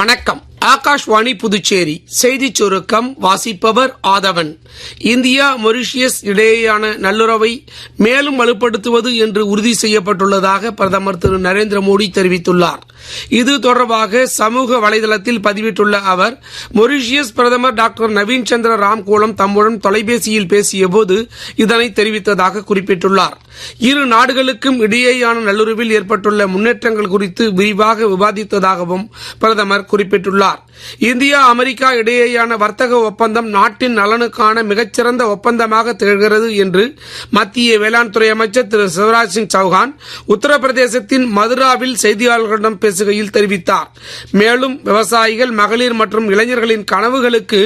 வணக்கம். ஆகாஷ்வாணி புதுச்சேரி செய்திச் சுருக்கம் வாசிப்பவர் ஆதவன். இந்தியா மொரிஷியஸ் இடையேயான நல்லுறவை மேலும் வலுப்படுத்துவது என்று உறுதி செய்யப்பட்டுள்ளதாக பிரதமர் திரு நரேந்திர மோடி தெரிவித்துள்ளார். இது தொடர்பாக சமூக வலைதளத்தில் பதிவிட்டுள்ள அவர், மொரிஷியஸ் பிரதமர் டாக்டர் நவீன் சந்திர ராம்கோலம் தம்முடன் தொலைபேசியில் பேசியபோது இதனை தெரிவித்ததாக குறிப்பிட்டுள்ளார். இரு நாடுகளுக்கும் இடையேயான நல்லுறவில் ஏற்பட்டுள்ள முன்னேற்றங்கள் குறித்து விரிவாக விவாதித்ததாகவும் பிரதமர் குறிப்பிட்டுள்ளார். இந்தியா அமெரிக்கா இடையேயான வர்த்தக ஒப்பந்தம் நாட்டின் நலனுக்கான மிகச்சிறந்த ஒப்பந்தமாக திகழ்கிறது என்று மத்திய வேளாண் துறை அமைச்சர் திரு சிவராஜ் சிங் சௌஹான் உத்தரப்பிரதேசத்தின் மதுராவில் செய்தியாளர்களிடம் பேசுகையில் தெரிவித்தார். மேலும் விவசாயிகள், மகளிர் மற்றும் இளைஞர்களின் கனவுகளுக்கு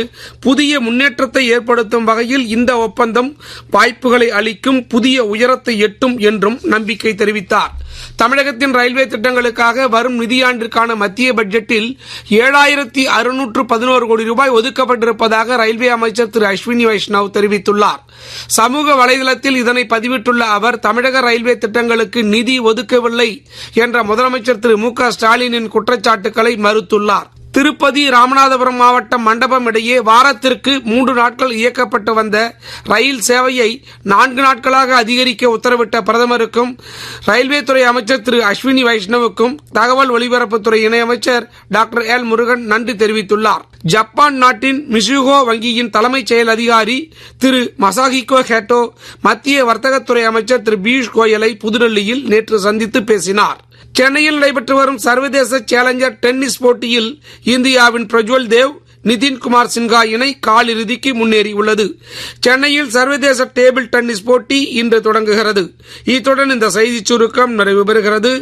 புதிய முன்னேற்றத்தை ஏற்படுத்தும் வகையில் இந்த ஒப்பந்தம் வாய்ப்புகளை அளிக்கும், புதிய உயரத்தை எட்டும் என்றும் நம்பிக்கை தெரிவித்தார். தமிழகத்தின் ரயில்வே திட்டங்களுக்காக வரும் நிதியாண்டிற்கான மத்திய பட்ஜெட்டில் 7,611 கோடி ரூபாய் ஒதுக்கப்பட்டிருப்பதாக ரயில்வே அமைச்சர் திரு அஸ்வினி வைஷ்ணவ் தெரிவித்துள்ளார். சமூக வலைதளத்தில் இதனை பதிவிட்டுள்ள அவர், தமிழக ரயில்வே திட்டங்களுக்கு நிதி ஒதுக்கவில்லை என்ற முதலமைச்சர் திரு மு.க. ஸ்டாலினின் குற்றச்சாட்டுகளை மறுத்துள்ளார். திருப்பதி ராமநாதபுரம் மாவட்டம் மண்டபம் இடையே வாரத்திற்கு 3 நாட்கள் இயக்கப்பட்டு வந்த ரயில் சேவையை 4 நாட்களாக அதிகரிக்க உத்தரவிட்ட பிரதமருக்கும் ரயில்வே துறை அமைச்சர் திரு அஸ்வினி வைஷ்ணவுக்கும் தகவல் ஒலிபரப்புத்துறை இணையமைச்சர் டாக்டர் எல் முருகன் நன்றி தெரிவித்துள்ளார். ஜப்பான் நாட்டின் மிசுகோ வங்கியின் தலைமைச் செயல் அதிகாரி திரு மசாஹிகோ ஹேட்டோ மத்திய வர்த்தகத்துறை அமைச்சர் திரு பியூஷ் கோயலை புதுடெல்லியில் நேற்று சந்தித்து பேசினார். சென்னையில் நடைபெற்று வரும் சர்வதேச சேலஞ்சர் டென்னிஸ் போட்டியில் இந்தியாவின் பிரஜ்வல் தேவ், நிதின் குமார் சின்ஹா இணை காலிறுதிக்கு முன்னேறியுள்ளது. சென்னையில் சர்வதேச டேபிள் டென்னிஸ் போட்டி இன்று தொடங்குகிறது. இத்துடன் இந்த செய்திச் சுருக்கம் நிறைவு பெறுகிறது.